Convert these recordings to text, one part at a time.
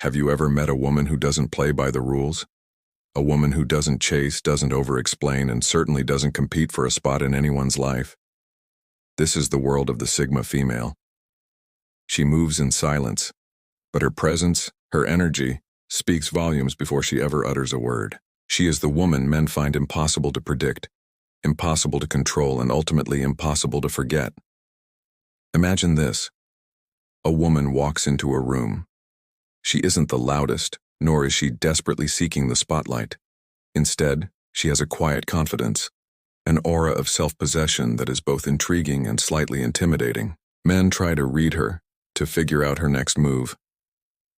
Have you ever met a woman who doesn't play by the rules? A woman who doesn't chase, doesn't over-explain, and certainly doesn't compete for a spot in anyone's life? This is the world of the Sigma female. She moves in silence, but her presence, her energy, speaks volumes before she ever utters a word. She is the woman men find impossible to predict, impossible to control, and ultimately impossible to forget. Imagine this. A woman walks into a room. She isn't the loudest, nor is she desperately seeking the spotlight. Instead, she has a quiet confidence, an aura of self-possession that is both intriguing and slightly intimidating. Men try to read her, to figure out her next move.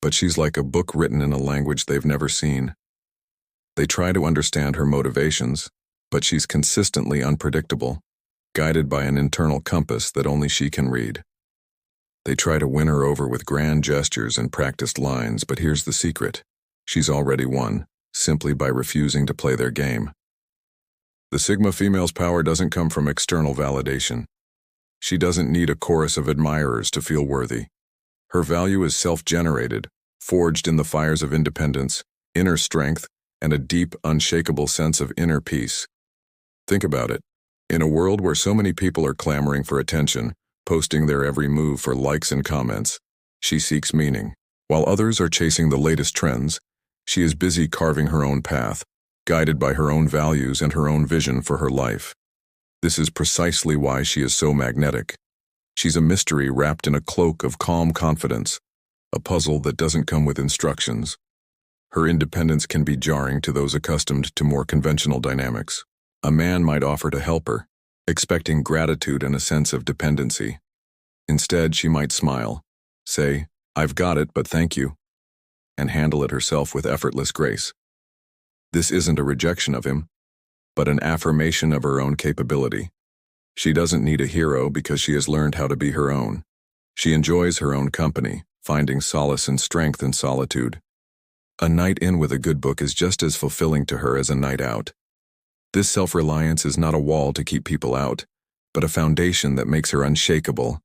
But she's like a book written in a language they've never seen. They try to understand her motivations, but she's consistently unpredictable, guided by an internal compass that only she can read. They try to win her over with grand gestures and practiced lines, but here's the secret. She's already won, simply by refusing to play their game. The Sigma female's power doesn't come from external validation. She doesn't need a chorus of admirers to feel worthy. Her value is self-generated, forged in the fires of independence, inner strength, and a deep, unshakable sense of inner peace. Think about it. In a world where so many people are clamoring for attention, posting their every move for likes and comments, she seeks meaning. While others are chasing the latest trends, she is busy carving her own path, guided by her own values and her own vision for her life. This is precisely why she is so magnetic. She's a mystery wrapped in a cloak of calm confidence, a puzzle that doesn't come with instructions. Her independence can be jarring to those accustomed to more conventional dynamics. A man might offer to help her, expecting gratitude and a sense of dependency. Instead, she might smile, say, "I've got it, but thank you," and handle it herself with effortless grace. This isn't a rejection of him, but an affirmation of her own capability. She doesn't need a hero because she has learned how to be her own. She enjoys her own company, finding solace and strength in solitude. A night in with a good book is just as fulfilling to her as a night out. This self-reliance is not a wall to keep people out, but a foundation that makes her unshakable.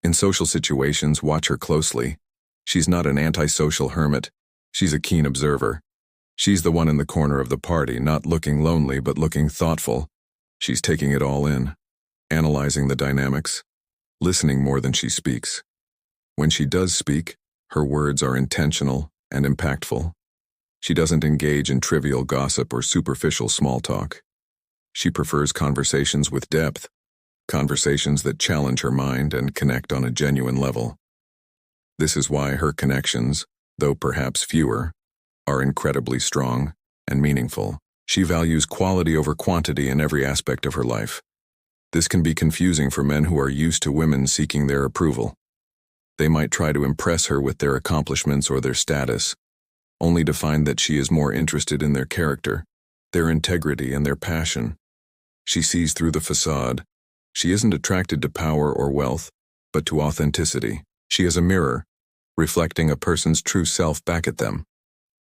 In social situations, watch her closely. She's not an antisocial hermit. She's a keen observer. She's the one in the corner of the party, not looking lonely but looking thoughtful. She's taking it all in, analyzing the dynamics, listening more than she speaks. When she does speak, her words are intentional and impactful. She doesn't engage in trivial gossip or superficial small talk. She prefers conversations with depth, conversations that challenge her mind and connect on a genuine level. This is why her connections, though perhaps fewer, are incredibly strong and meaningful. She values quality over quantity in every aspect of her life. This can be confusing for men who are used to women seeking their approval. They might try to impress her with their accomplishments or their status, only to find that she is more interested in their character, their integrity, and their passion. She sees through the facade. She isn't attracted to power or wealth, but to authenticity. She is a mirror, reflecting a person's true self back at them.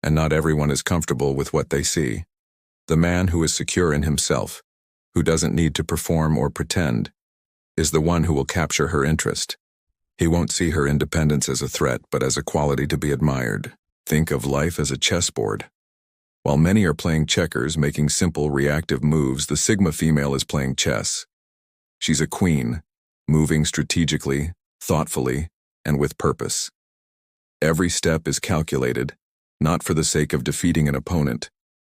And not everyone is comfortable with what they see. The man who is secure in himself, who doesn't need to perform or pretend, is the one who will capture her interest. He won't see her independence as a threat, but as a quality to be admired. Think of life as a chessboard. While many are playing checkers, making simple reactive moves, the Sigma female is playing chess. She's a queen, moving strategically, thoughtfully, and with purpose. Every step is calculated, not for the sake of defeating an opponent,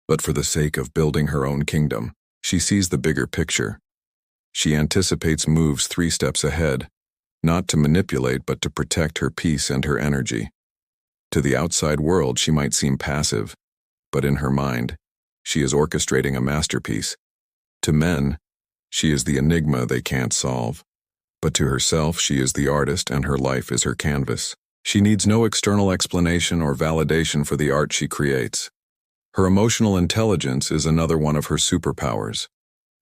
but for the sake of building her own kingdom. She sees the bigger picture. She anticipates moves 3 steps ahead, not to manipulate but to protect her peace and her energy. To the outside world, she might seem passive, but in her mind, she is orchestrating a masterpiece. To men, she is the enigma they can't solve, but to herself, she is the artist and her life is her canvas. She needs no external explanation or validation for the art she creates. Her emotional intelligence is another one of her superpowers.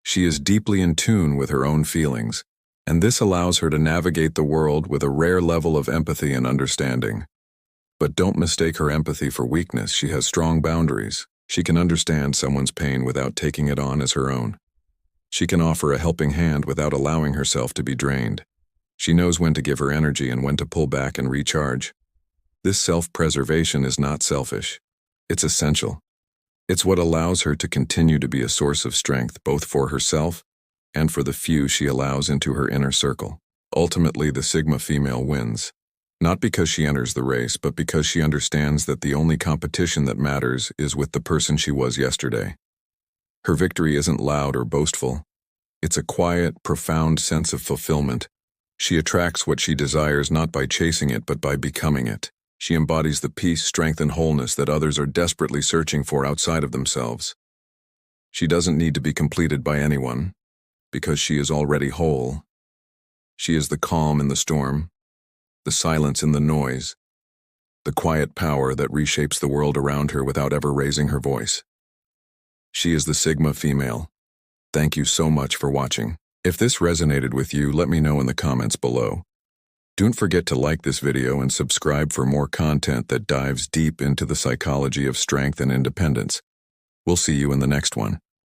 She is deeply in tune with her own feelings, and this allows her to navigate the world with a rare level of empathy and understanding. But don't mistake her empathy for weakness. She has strong boundaries. She can understand someone's pain without taking it on as her own. She can offer a helping hand without allowing herself to be drained. She knows when to give her energy and when to pull back and recharge. This self-preservation is not selfish. It's essential. It's what allows her to continue to be a source of strength both for herself and for the few she allows into her inner circle. Ultimately, the Sigma female wins, not because she enters the race, but because she understands that the only competition that matters is with the person she was yesterday. Her victory isn't loud or boastful. It's a quiet, profound sense of fulfillment. She attracts what she desires not by chasing it, but by becoming it. She embodies the peace, strength, and wholeness that others are desperately searching for outside of themselves. She doesn't need to be completed by anyone, because she is already whole. She is the calm in the storm, the silence in the noise, the quiet power that reshapes the world around her without ever raising her voice. She is the Sigma female. Thank you so much for watching. If this resonated with you, let me know in the comments below. Don't forget to like this video and subscribe for more content that dives deep into the psychology of strength and independence. We'll see you in the next one.